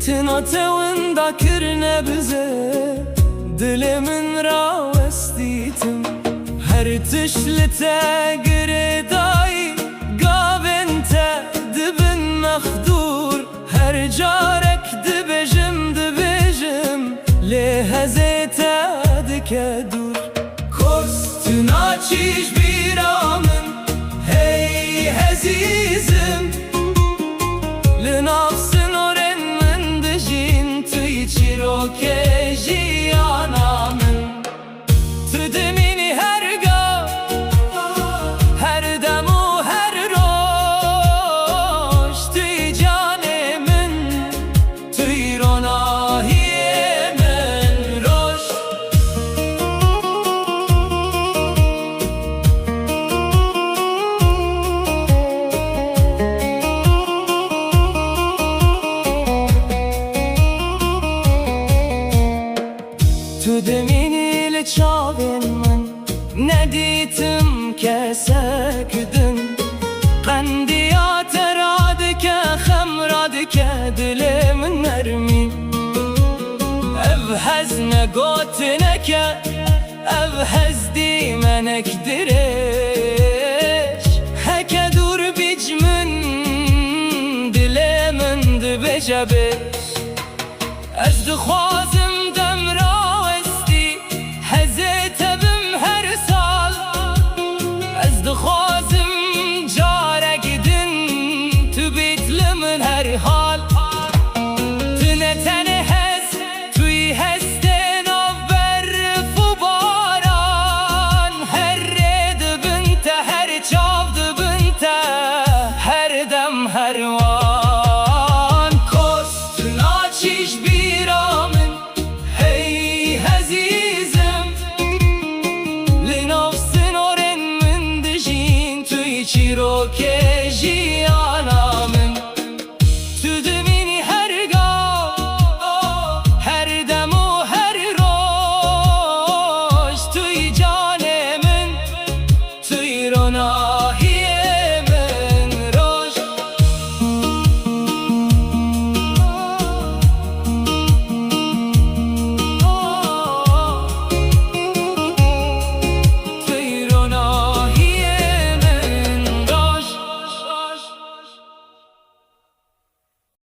تناتون کرنه بزه دلمن را وستیتم هر تشلته گردایی گاونته دبن مخدور هر جارك دبجم لهزيته دكدور كرستنا تشيش بيرامن هي هزيزم لنفس نورن من دجين تيجيرو كيجي انا من تدميني هرقا هر دم و هر روش تيجاني من تيروناهي تو دمینی لچاوین من ندیتم کسکدن قندیات راد که خمراد که دل من مرمی او هزن گوت نکه او هزدی منک درش هکه دور بیج من دل من دبجبش از دخوازم دم را خوازم جاره گدن تو بیت لمن هر حال تنه تنه هست توی هستن آف برف و باران هر رد بنته هر چاو بنته هر دم هر وان کست ناچیش بی